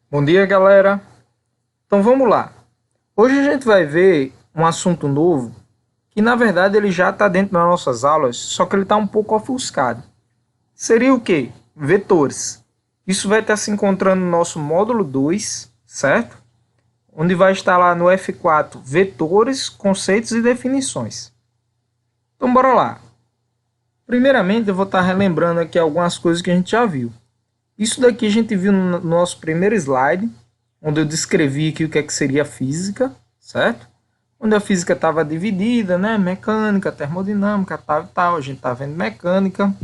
Bom dia, galera. Então vamos lá. Hoje a gente vai ver um assunto novo que na verdade ele já está dentro das nossas aulas, só que ele está um pouco ofuscado. Seria o quê? Vetores. Isso vai estar se encontrando no nosso módulo 2, certo? Onde vai estar lá no F4, vetores, conceitos e definições. Então bora lá. Primeiramente eu vou estar relembrando aqui algumas coisas que a gente já viu. Isso daqui a gente viu no nosso primeiro slide, onde eu descrevi aqui o que é que seria física, certo? Onde a física estava dividida, né? Mecânica, termodinâmica, tal e tal. A gente está vendo mecânica.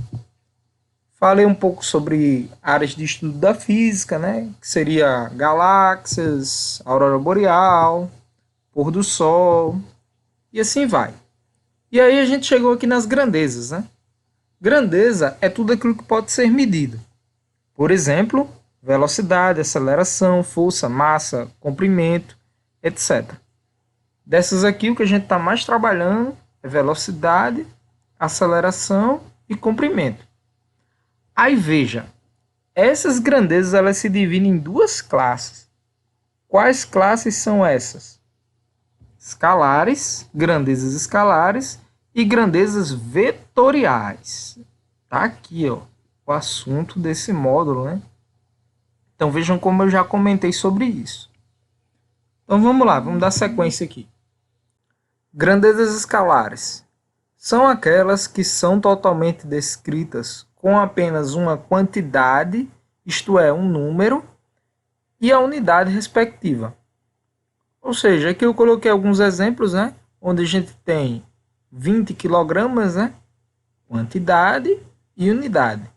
Falei um pouco sobre áreas de estudo da física, né? Que seria galáxias, aurora boreal, pôr do sol e assim vai. E aí a gente chegou aqui nas grandezas, né? Grandeza é tudo aquilo que pode ser medido. Por exemplo, velocidade, aceleração, força, massa, comprimento, etc. Dessas aqui, o que a gente está mais trabalhando é velocidade, aceleração e comprimento. Aí veja, essas grandezas elas se dividem em duas classes. Quais classes são essas? Escalares, grandezas escalares e grandezas vetoriais. Tá aqui, ó, o assunto desse módulo, né? Então vejam como eu já comentei sobre isso. Então vamos lá, vamos dar sequência aqui. Grandezas escalares são aquelas que são totalmente descritas com apenas uma quantidade, isto é, um número, e a unidade respectiva. Ou seja, aqui eu coloquei alguns exemplos, né? Onde a gente tem 20 quilogramas, né? Quantidade e unidade.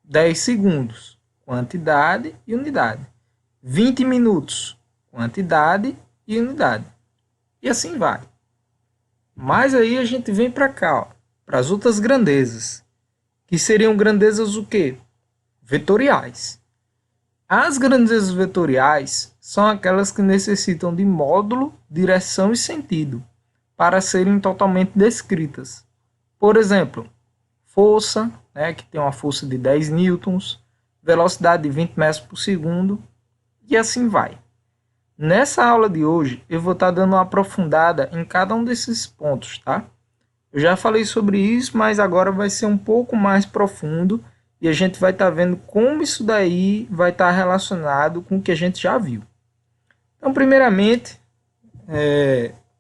10 segundos, quantidade e unidade. 20 minutos, quantidade e unidade. E assim vai. Mas aí a gente vem para cá, para as outras grandezas, que seriam grandezas o quê? Vetoriais. As grandezas vetoriais são aquelas que necessitam de módulo, direção e sentido para serem totalmente descritas. Por exemplo, força, né, que tem uma força de 10 newtons, velocidade de 20 metros por segundo, e assim vai. Nessa aula de hoje, eu vou estar dando uma aprofundada em cada um desses pontos, tá? Eu já falei sobre isso, mas agora vai ser um pouco mais profundo e a gente vai estar vendo como isso daí vai estar relacionado com o que a gente já viu. Então, primeiramente,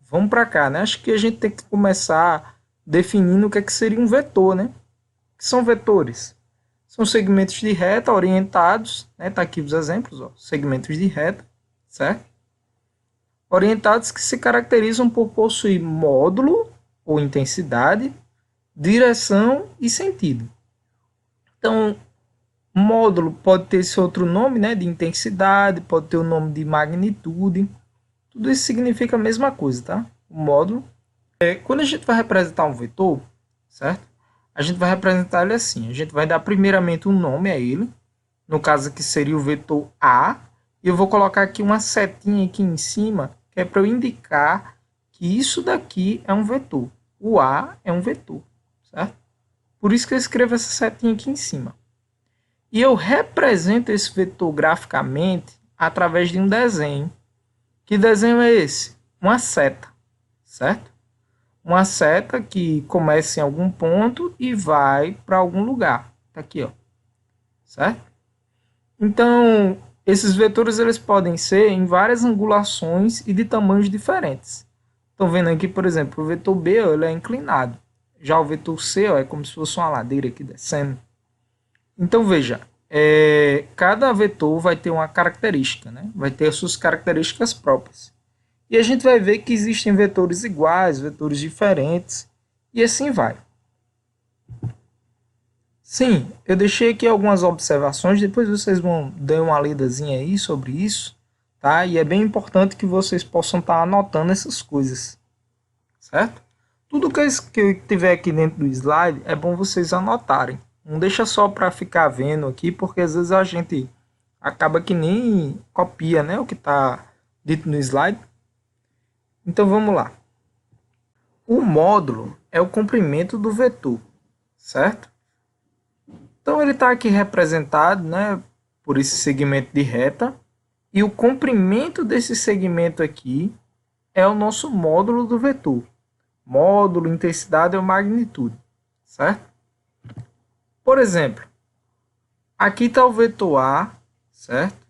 vamos para cá, né? Acho que a gente tem que começar definindo o que seria um vetor, né? O que são vetores? São segmentos de reta orientados, né? Tá aqui os exemplos, ó, segmentos de reta, certo? Orientados que se caracterizam por possuir módulo ou intensidade, direção e sentido. Então, módulo pode ter esse outro nome, né, de intensidade, pode ter o nome de magnitude. Tudo isso significa a mesma coisa, tá? O módulo. Quando a gente vai representar um vetor, certo? A gente vai representar ele assim. A gente vai dar primeiramente um nome a ele. No caso aqui seria o vetor A. E eu vou colocar aqui uma setinha aqui em cima, que é para eu indicar que isso daqui é um vetor. O A é um vetor, certo? Por isso que eu escrevo essa setinha aqui em cima. E eu represento esse vetor graficamente através de um desenho. Que desenho é esse? Uma seta, certo? Uma seta que começa em algum ponto e vai para algum lugar. Tá aqui, ó. Certo? Então, esses vetores eles podem ser em várias angulações e de tamanhos diferentes. Estão vendo aqui, por exemplo, o vetor B ó, ele é inclinado. Já o vetor C ó, é como se fosse uma ladeira aqui descendo. Então, veja, cada vetor vai ter uma característica, né? Vai ter as suas características próprias. E a gente vai ver que existem vetores iguais, vetores diferentes, e assim vai. Sim, eu deixei aqui algumas observações, depois vocês vão dar uma lidazinha aí sobre isso, tá? E é bem importante que vocês possam estar anotando essas coisas, certo? Tudo que eu tiver aqui dentro do slide é bom vocês anotarem. Não deixa só para ficar vendo aqui, porque às vezes a gente acaba que nem copia, né, o que está dito no slide. Então vamos lá. O módulo é o comprimento do vetor, certo? Então ele está aqui representado, né, por esse segmento de reta. E o comprimento desse segmento aqui é o nosso módulo do vetor. Módulo, intensidade ou magnitude, certo? Por exemplo, aqui está o vetor A, certo?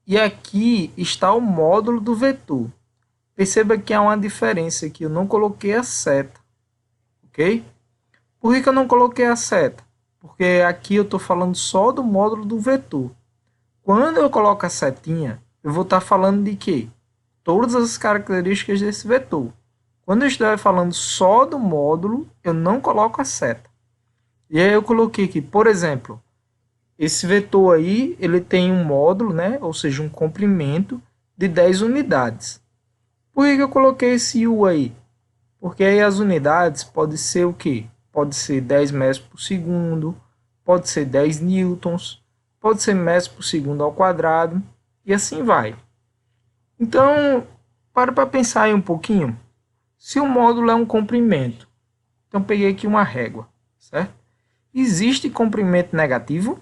E aqui está o módulo do vetor. Perceba que há uma diferença aqui, eu não coloquei a seta, ok? Por que eu não coloquei a seta? Porque aqui eu estou falando só do módulo do vetor. Quando eu coloco a setinha, eu vou estar falando de quê? Todas as características desse vetor. Quando eu estiver falando só do módulo, eu não coloco a seta. E aí eu coloquei aqui, por exemplo, esse vetor aí, ele tem um módulo, né? Ou seja, um comprimento de 10 unidades. Por que eu coloquei esse U aí? Porque aí as unidades podem ser o quê? Pode ser 10 metros por segundo, pode ser 10 newtons, pode ser metros por segundo ao quadrado, e assim vai. Então, para pensar aí um pouquinho. Se o módulo é um comprimento, então peguei aqui uma régua, certo? Existe comprimento negativo?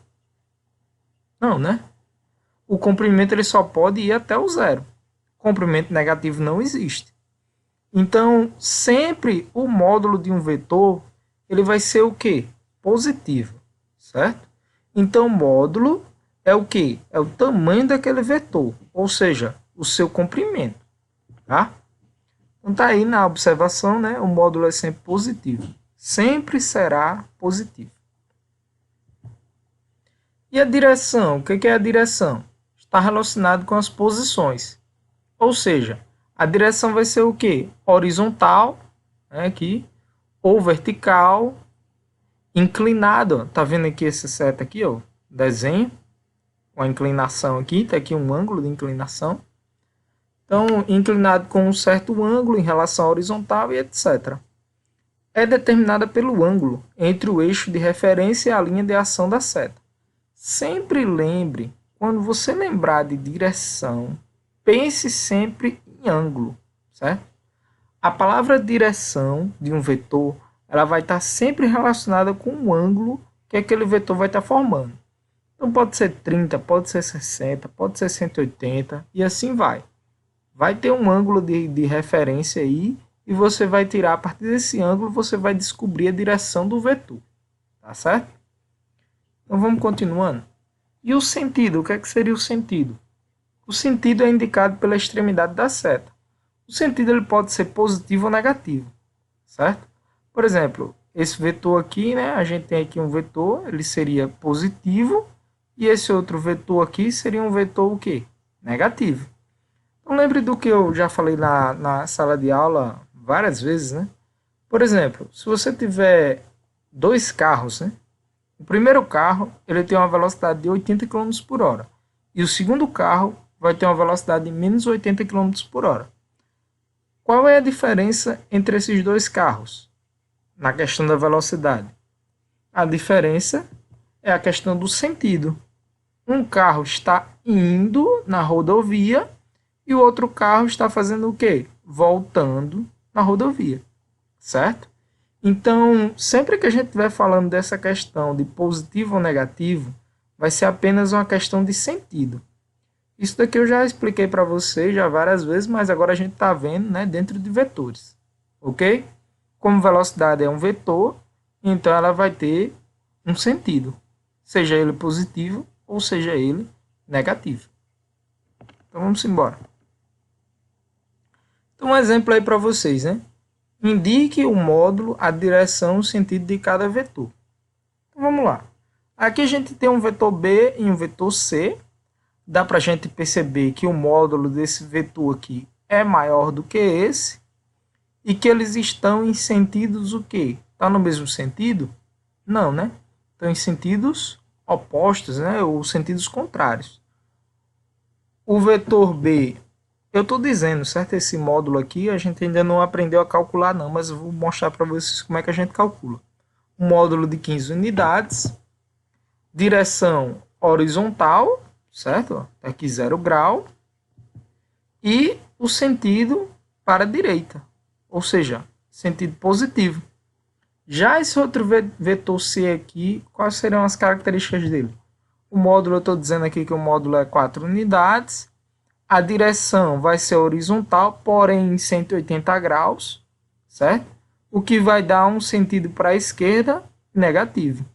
Não, né? O comprimento ele só pode ir até o zero. Comprimento negativo não existe. Então, sempre o módulo de um vetor, ele vai ser o quê? Positivo, certo? Então, módulo é o quê? É o tamanho daquele vetor, ou seja, o seu comprimento, tá? Então, tá aí na observação, né? O módulo é sempre positivo. Sempre será positivo. E a direção? O que é a direção? Está relacionado com as posições. Ou seja, a direção vai ser o quê? Horizontal, né, aqui, ou vertical, inclinado. Tá vendo aqui essa seta aqui, ó? Desenho, com a inclinação aqui, tá aqui um ângulo de inclinação. Então, inclinado com um certo ângulo em relação à horizontal e etc. É determinada pelo ângulo entre o eixo de referência e a linha de ação da seta. Sempre lembre, quando você lembrar de direção, pense sempre em ângulo, certo? A palavra direção de um vetor, ela vai estar sempre relacionada com o ângulo que aquele vetor vai estar formando. Então pode ser 30, pode ser 60, pode ser 180 e assim vai. Vai ter um ângulo de referência aí e você vai tirar, a partir desse ângulo, você vai descobrir a direção do vetor, tá certo? Então vamos continuando. E o sentido, o que é que seria o sentido? O sentido é indicado pela extremidade da seta. O sentido ele pode ser positivo ou negativo, certo? Por exemplo, esse vetor aqui, né, a gente tem aqui um vetor, ele seria positivo, e esse outro vetor aqui seria um vetor o quê? Negativo. Então lembre do que eu já falei na sala de aula várias vezes, né? Por exemplo, se você tiver dois carros, né? O primeiro carro ele tem uma velocidade de 80 km por hora, e o segundo carro vai ter uma velocidade de menos 80 km por hora. Qual é a diferença entre esses dois carros? Na questão da velocidade. A diferença é a questão do sentido. Um carro está indo na rodovia e o outro carro está fazendo o quê? Voltando na rodovia, certo? Então, sempre que a gente estiver falando dessa questão de positivo ou negativo, vai ser apenas uma questão de sentido. Isso daqui eu já expliquei para vocês já várias vezes, mas agora a gente está vendo, né, dentro de vetores, ok? Como velocidade é um vetor, então ela vai ter um sentido, seja ele positivo ou seja ele negativo. Então vamos embora. Então um exemplo aí para vocês, né? Indique o módulo, a direção, o sentido de cada vetor. Então vamos lá. Aqui a gente tem um vetor B e um vetor C. Dá para a gente perceber que o módulo desse vetor aqui é maior do que esse e que eles estão em sentidos o quê? Está no mesmo sentido? Não, né? Estão em sentidos opostos, né? Ou sentidos contrários. O vetor B, eu estou dizendo, certo? Esse módulo aqui a gente ainda não aprendeu a calcular não, mas eu vou mostrar para vocês como é que a gente calcula. Um módulo de 15 unidades, direção horizontal, certo? Aqui 0 grau. E o sentido para a direita, ou seja, sentido positivo. Já esse outro vetor C aqui, quais serão as características dele? O módulo, eu estou dizendo aqui que o módulo é 4 unidades, A direção vai ser horizontal, porém em 180 graus, certo? O que vai dar um sentido para a esquerda negativo.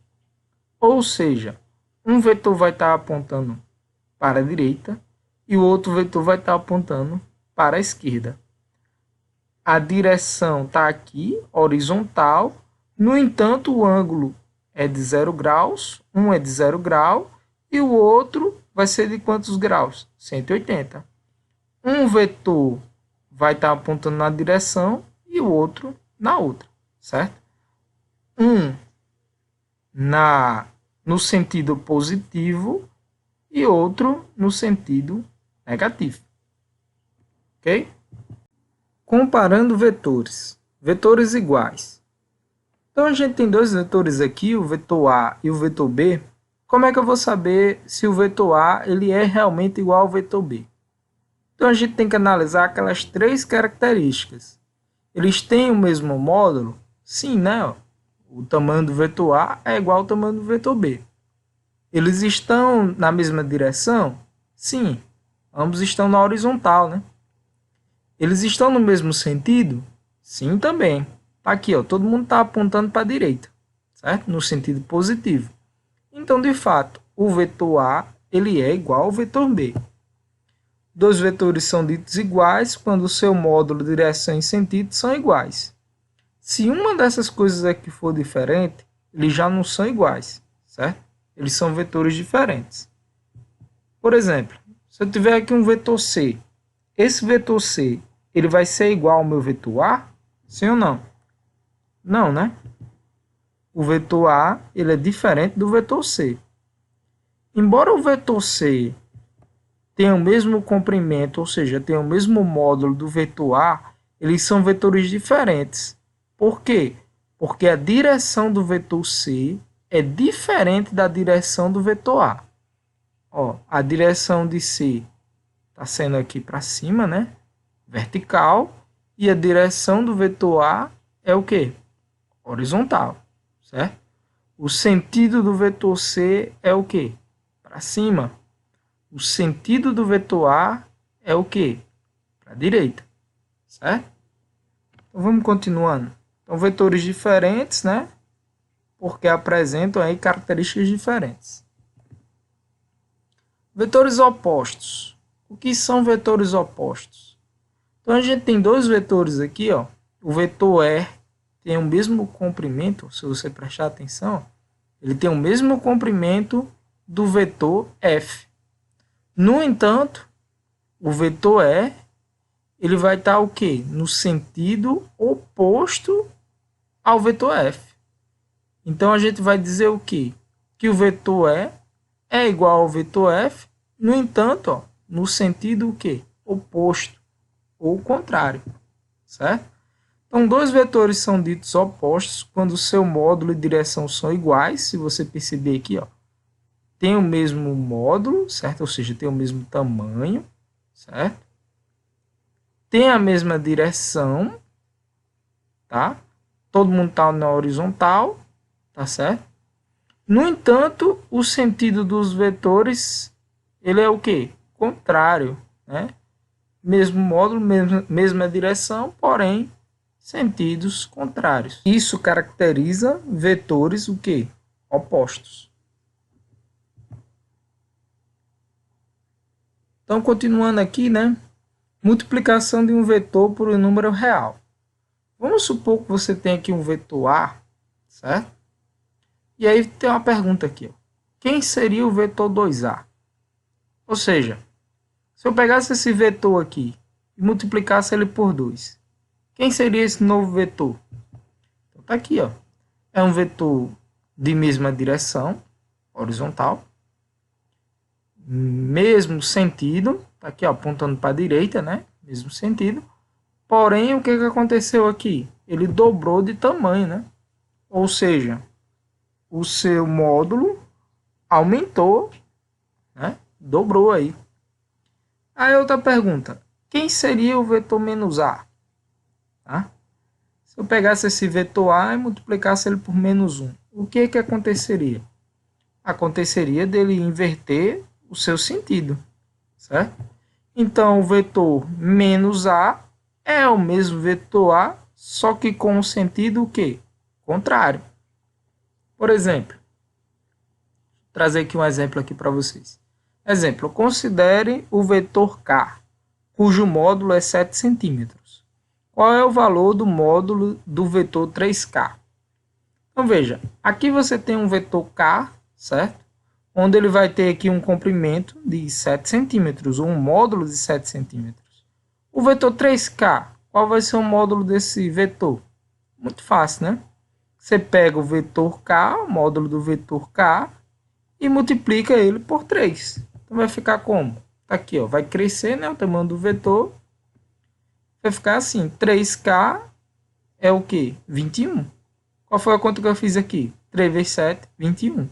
Ou seja, um vetor vai estar apontando para a direita e o outro vetor vai estar apontando para a esquerda. A direção está aqui, horizontal. No entanto, o ângulo é de 0 graus, um é de 0 grau e o outro vai ser de quantos graus? 180. Um vetor vai estar apontando na direção e o outro na outra, certo? Um no sentido positivo e outro no sentido negativo. Ok? Comparando vetores. Vetores iguais. Então, a gente tem dois vetores aqui, o vetor A e o vetor B. Como é que eu vou saber se o vetor A ele é realmente igual ao vetor B? Então, a gente tem que analisar aquelas três características. Eles têm o mesmo módulo? Sim, né? O tamanho do vetor A é igual ao tamanho do vetor B. Eles estão na mesma direção? Sim, ambos estão na horizontal, né? Eles estão no mesmo sentido? Sim, também. Tá aqui, ó, todo mundo está apontando para a direita, certo? No sentido positivo. Então, de fato, o vetor A ele é igual ao vetor B. Dois vetores são ditos iguais quando o seu módulo, direção e sentido são iguais. Se uma dessas coisas aqui for diferente, eles já não são iguais, certo? Eles são vetores diferentes. Por exemplo, se eu tiver aqui um vetor C, esse vetor C ele vai ser igual ao meu vetor A? Sim ou não? Não, né? O vetor A ele é diferente do vetor C. Embora o vetor C tenha o mesmo comprimento, ou seja, tenha o mesmo módulo do vetor A, eles são vetores diferentes. Por quê? Porque a direção do vetor C é diferente da direção do vetor A. Ó, a direção de C está sendo aqui para cima, né? Vertical. E a direção do vetor A é o quê? Horizontal, certo? O sentido do vetor C é o quê? Para cima. O sentido do vetor A é o quê? Para a direita, certo? Então, vamos continuando. Então, vetores diferentes, né? Porque apresentam aí características diferentes. Vetores opostos. O que são vetores opostos? Então, a gente tem dois vetores aqui, ó. O vetor E tem o mesmo comprimento, se você prestar atenção, ele tem o mesmo comprimento do vetor F. No entanto, o vetor E ele vai estar o quê? No sentido oposto ao vetor F. Então, a gente vai dizer o quê? Que o vetor E é igual ao vetor F, no entanto, ó, no sentido o quê? Oposto, ou contrário, certo? Então, dois vetores são ditos opostos quando o seu módulo e direção são iguais. Se você perceber aqui, ó, tem o mesmo módulo, certo? Ou seja, tem o mesmo tamanho, certo? Tem a mesma direção, tá? Todo mundo está na horizontal, tá certo? No entanto, o sentido dos vetores, ele é o quê? Contrário, né? Mesmo módulo, mesma direção, porém, sentidos contrários. Isso caracteriza vetores o quê? Opostos. Então, continuando aqui, né? Multiplicação de um vetor por um número real. Vamos supor que você tem aqui um vetor A, certo? E aí tem uma pergunta aqui. Ó. Quem seria o vetor 2A? Ou seja, se eu pegasse esse vetor aqui e multiplicasse ele por 2, quem seria esse novo vetor? Então, tá aqui, ó. É um vetor de mesma direção, horizontal, mesmo sentido, tá aqui, ó, apontando para a direita, né? Mesmo sentido. Porém, o que aconteceu aqui? Ele dobrou de tamanho, né? Ou seja, o seu módulo aumentou, né? Dobrou aí. Aí outra pergunta, quem seria o vetor menos A? Tá? Se eu pegasse esse vetor A e multiplicasse ele por menos 1, o que aconteceria? Aconteceria dele inverter o seu sentido, certo? Então, o vetor menos A é o mesmo vetor A, só que com o sentido o quê? Contrário. Por exemplo, vou trazer aqui um exemplo aqui para vocês. Exemplo, considere o vetor K, cujo módulo é 7 centímetros. Qual é o valor do módulo do vetor 3K? Então, veja, aqui você tem um vetor K, certo? Onde ele vai ter aqui um comprimento de 7 centímetros, ou um módulo de 7 centímetros. O vetor 3K, qual vai ser o módulo desse vetor? Muito fácil, né? Você pega o vetor K, o módulo do vetor K, e multiplica ele por 3. Então vai ficar como? Tá aqui, ó, vai crescer, né, o tamanho do vetor. Vai ficar assim, 3K é o quê? 21. Qual foi a conta que eu fiz aqui? 3 vezes 7, 21.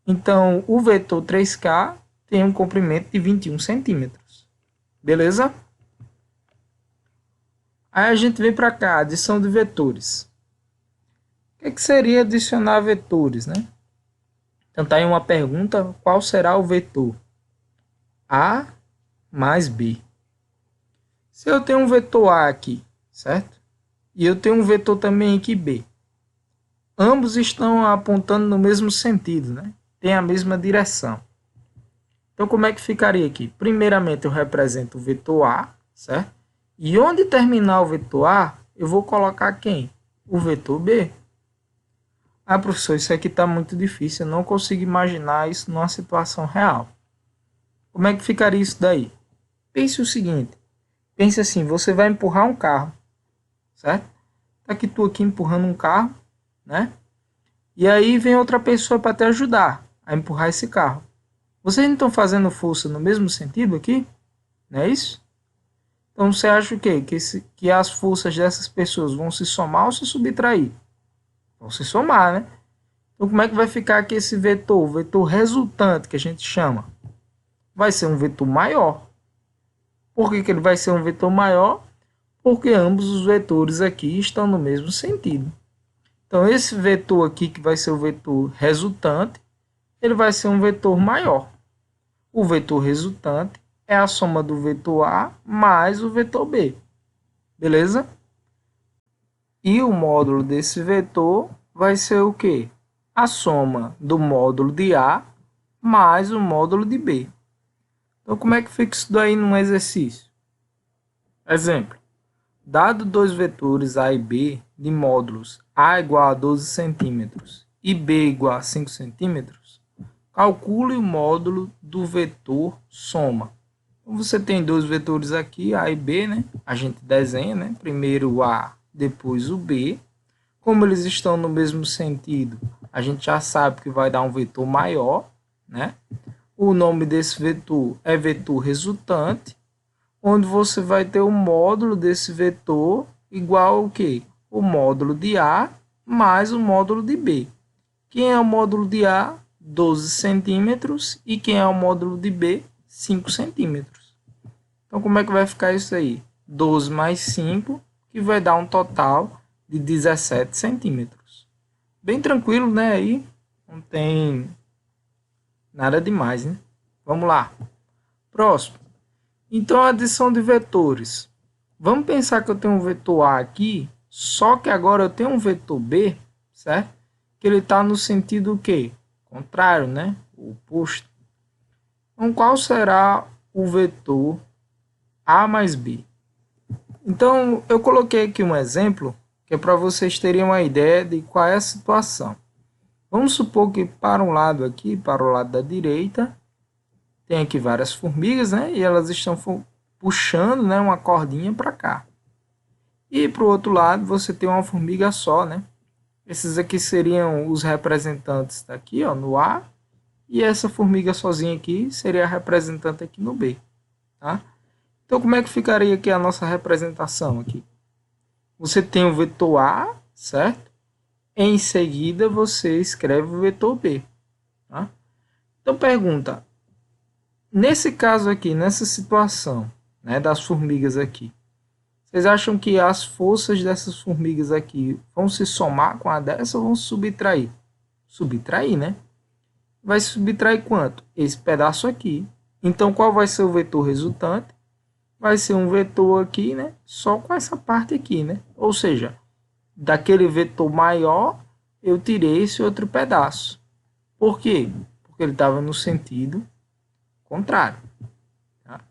Então, o vetor 3K tem um comprimento de 21 centímetros. Beleza? Aí a gente vem para cá, adição de vetores. O que seria adicionar vetores, né? Então, tá aí uma pergunta, qual será o vetor? A mais B. Se eu tenho um vetor A aqui, certo? E eu tenho um vetor também aqui B. Ambos estão apontando no mesmo sentido, né? Tem a mesma direção. Então, como é que ficaria aqui? Primeiramente, eu represento o vetor A, certo? E onde terminar o vetor A, eu vou colocar quem? O vetor B. Ah, professor, isso aqui está muito difícil. Eu não consigo imaginar isso numa situação real. Como é que ficaria isso daí? Pense o seguinte. Pense assim, você vai empurrar um carro, certo? Tá aqui tu aqui empurrando um carro, né? E aí vem outra pessoa para te ajudar a empurrar esse carro. Vocês não estão fazendo força no mesmo sentido aqui? Não é isso? Então você acha o quê? Que as forças dessas pessoas vão se somar ou se subtrair? Vão se somar, né? Então como é que vai ficar aqui esse vetor? O vetor resultante que a gente chama. Vai ser um vetor maior. Por que ele vai ser um vetor maior? Porque ambos os vetores aqui estão no mesmo sentido. Então esse vetor aqui, que vai ser o vetor resultante, ele vai ser um vetor maior. O vetor resultante é a soma do vetor A mais o vetor B. Beleza? E o módulo desse vetor vai ser o quê? A soma do módulo de A mais o módulo de B. Então, como é que fica isso daí num exercício? Exemplo. Dado dois vetores A e B de módulos A igual a 12 centímetros e B igual a 5 centímetros, calcule o módulo do vetor soma. Então, você tem dois vetores aqui, A e B, né? A gente desenha, né? Primeiro o A, depois o B. Como eles estão no mesmo sentido, a gente já sabe que vai dar um vetor maior, né? O nome desse vetor é vetor resultante, onde você vai ter o módulo desse vetor igual ao quê? O módulo de A mais o módulo de B. Quem é o módulo de A? 12 centímetros. E quem é o módulo de B? 5 centímetros. Então, como é que vai ficar isso aí? 12 mais 5, que vai dar um total de 17 centímetros. Bem tranquilo, né? Aí não tem nada demais, né? Vamos lá. Próximo. Então, a adição de vetores. Vamos pensar que eu tenho um vetor A aqui, só que agora eu tenho um vetor B, certo? Que ele está no sentido o quê? Contrário, né? O oposto. Então, qual será o vetor A mais B? Então, eu coloquei aqui um exemplo, que é para vocês terem uma ideia de qual é a situação. Vamos supor que para um lado aqui, para o lado da direita, tem aqui várias formigas, né? E elas estão puxando, né, uma cordinha para cá. E para o outro lado você tem uma formiga só, né? Esses aqui seriam os representantes daqui, ó, no A. E essa formiga sozinha aqui seria a representante aqui no B. Tá? Então como é que ficaria aqui a nossa representação aqui? Você tem o vetor A, certo? Em seguida você escreve o vetor B. Tá? Então pergunta, nesse caso aqui, nessa situação, né, das formigas aqui, vocês acham que as forças dessas formigas aqui vão se somar com a dessa ou vão subtrair? Subtrair, né? Vai subtrair quanto? Esse pedaço aqui. Então, qual vai ser o vetor resultante? vai ser um vetor aqui, né? Só com essa parte aqui, né? Ou seja, daquele vetor maior, eu tirei esse outro pedaço. Por quê? Porque ele estava no sentido contrário. Tá?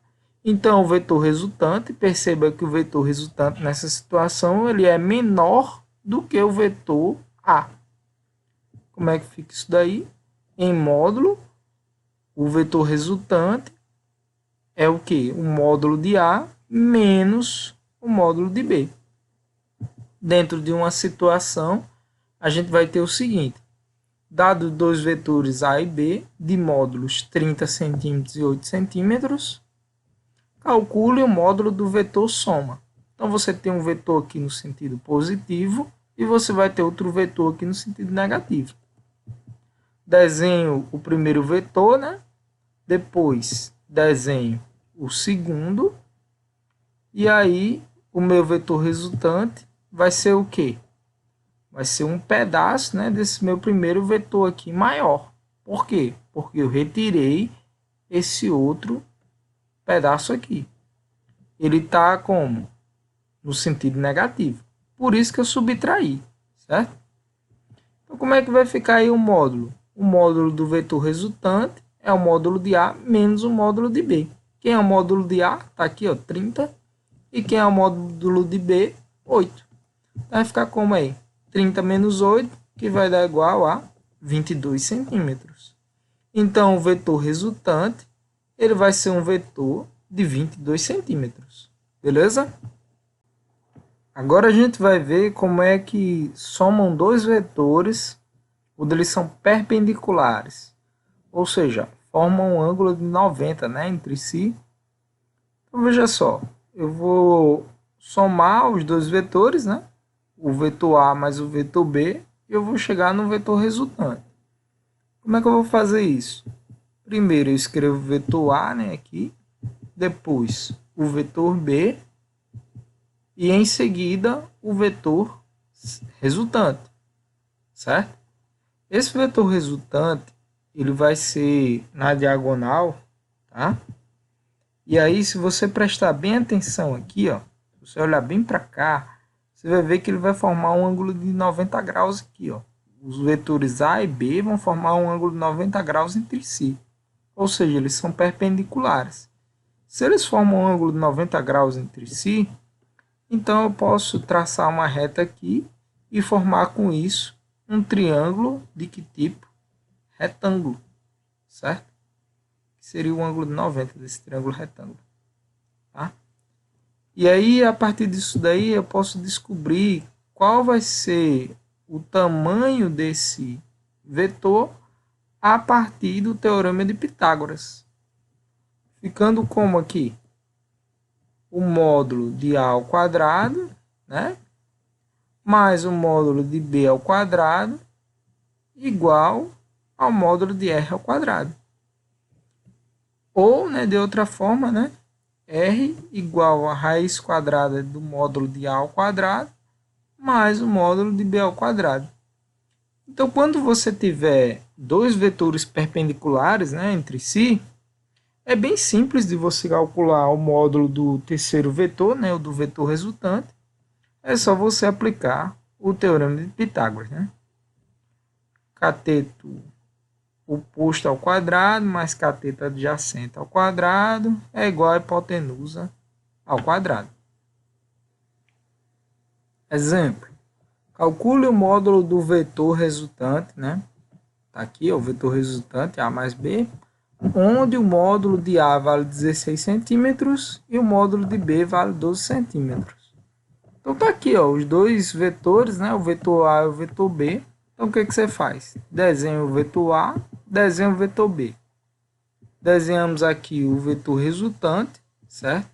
Então, o vetor resultante, perceba que o vetor resultante nessa situação, ele é menor do que o vetor A. Como é que fica isso daí? Em módulo, o vetor resultante é o quê? O módulo de A menos o módulo de B. Dentro de uma situação, a gente vai ter o seguinte. Dado dois vetores A e B, de módulos 30 centímetros e 8 centímetros, calcule o módulo do vetor soma. Então, você tem um vetor aqui no sentido positivo e você vai ter outro vetor aqui no sentido negativo. Desenho o primeiro vetor, né? Depois desenho o segundo. E aí, o meu vetor resultante vai ser o quê? Vai ser um pedaço, né, desse meu primeiro vetor aqui maior. Por quê? Porque eu retirei esse outro pedaço aqui. Ele está como? No sentido negativo. Por isso que eu subtraí, certo? Então, como é que vai ficar aí o módulo? O módulo do vetor resultante é o módulo de A menos o módulo de B. Quem é o módulo de A? Está aqui, ó, 30. E quem é o módulo de B? 8. Vai ficar como aí? 30 menos 8, que vai dar igual a 22 centímetros. Então, o vetor resultante, ele vai ser um vetor de 22 centímetros. Beleza? Agora a gente vai ver como é que somam dois vetores quando eles são perpendiculares. Ou seja, formam um ângulo de 90, né, entre si. Então, veja só. Eu vou somar os dois vetores, né? O vetor A mais o vetor B, e eu vou chegar no vetor resultante. Como é que eu vou fazer isso? Primeiro eu escrevo o vetor A, né, aqui, depois o vetor B, e em seguida o vetor resultante, certo? Esse vetor resultante, ele vai ser na diagonal, tá? E aí, se você prestar bem atenção aqui, ó, se você olhar bem para cá, você vai ver que ele vai formar um ângulo de 90 graus aqui, ó. Os vetores A e B vão formar um ângulo de 90 graus entre si. Ou seja, eles são perpendiculares. Se eles formam um ângulo de 90 graus entre si, então eu posso traçar uma reta aqui e formar com isso um triângulo de que tipo? Retângulo, certo? Que seria o ângulo de 90 desse triângulo retângulo, tá? E aí, a partir disso daí, eu posso descobrir qual vai ser o tamanho desse vetor a partir do teorema de Pitágoras. Ficando como aqui? O módulo de A ao quadrado, né? Mais o módulo de B ao quadrado, igual ao módulo de R ao quadrado. Ou, né, de outra forma, né? R igual a raiz quadrada do módulo de A ao quadrado mais o módulo de B ao quadrado. Então, quando você tiver dois vetores perpendiculares, né, entre si, é bem simples de você calcular o módulo do terceiro vetor, né, o do vetor resultante. É só você aplicar o teorema de Pitágoras, né? Cateto oposto ao quadrado mais cateto adjacente ao quadrado é igual a hipotenusa ao quadrado. Exemplo. Calcule o módulo do vetor resultante, né? Tá aqui, ó, o vetor resultante, A mais B, onde o módulo de A vale 16 centímetros e o módulo de B vale 12 centímetros. Então tá aqui, ó, os dois vetores, né? O vetor A e o vetor B. Então o que você faz? Desenha o vetor A, desenha o vetor B. Desenhamos aqui o vetor resultante, certo?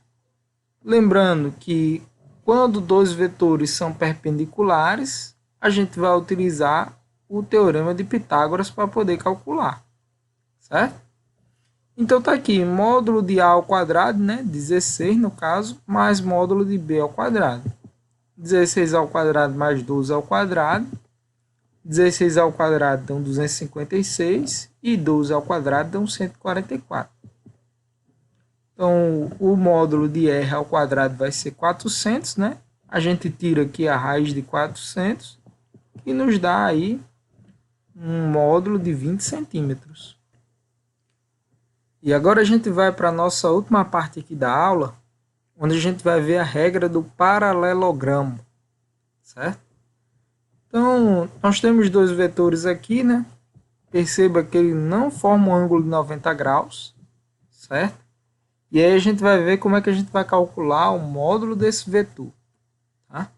Lembrando que quando dois vetores são perpendiculares, a gente vai utilizar o teorema de Pitágoras para poder calcular, certo? Então tá aqui, módulo de A ao quadrado, né, 16 no caso, mais módulo de B ao quadrado. 16 ao quadrado mais 12 ao quadrado. 16 ao quadrado dão 256 e 12 ao quadrado dão 144. Então, o módulo de r ao quadrado vai ser 400, né? A gente tira aqui a raiz de 400 e nos dá aí um módulo de 20 centímetros. E agora a gente vai para a nossa última parte aqui da aula, onde a gente vai ver a regra do paralelogramo, certo? Então, nós temos dois vetores aqui, né? Perceba que ele não forma um ângulo de 90 graus, certo? E aí a gente vai ver como é que a gente vai calcular o módulo desse vetor, tá?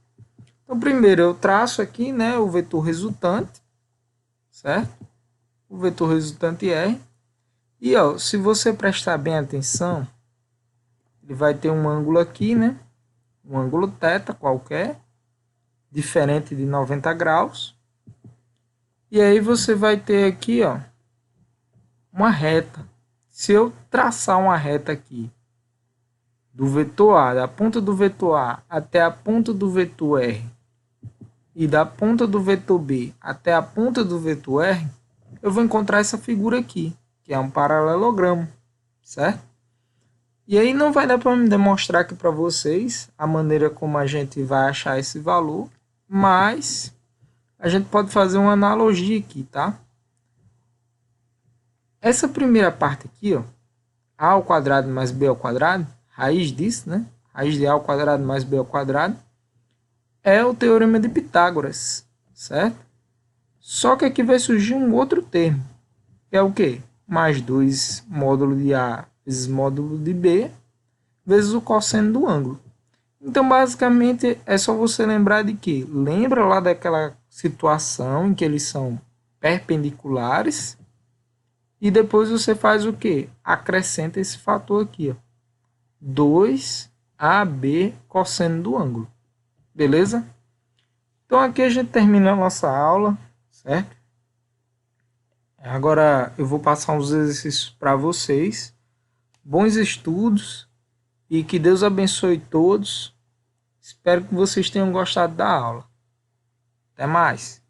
Então, primeiro eu traço aqui, né, o vetor resultante, certo? O vetor resultante R. E ó, se você prestar bem atenção, ele vai ter um ângulo aqui, né? Um ângulo θ qualquer, diferente de 90 graus. E aí você vai ter aqui, ó, uma reta. Se eu traçar uma reta aqui, do vetor A, da ponta do vetor A até a ponta do vetor R, e da ponta do vetor B até a ponta do vetor R, eu vou encontrar essa figura aqui, que é um paralelogramo, certo? E aí não vai dar para me demonstrar aqui para vocês a maneira como a gente vai achar esse valor, mas a gente pode fazer uma analogia aqui, tá? Essa primeira parte aqui, ó, a ao quadrado mais b ao quadrado, raiz disso, né? Raiz de a ao quadrado mais b ao quadrado, é o teorema de Pitágoras, certo? Só que aqui vai surgir um outro termo, que é o quê? Mais 2 módulo de A vezes módulo de B, vezes o cosseno do ângulo. Então, basicamente, é só você lembrar de que, lembra lá daquela situação em que eles são perpendiculares, e depois você faz o quê? Acrescenta esse fator aqui, ó, 2AB cosseno do ângulo. Beleza? Então, aqui a gente termina a nossa aula, certo? Agora eu vou passar uns exercícios para vocês. Bons estudos e que Deus abençoe todos. Espero que vocês tenham gostado da aula. Até mais!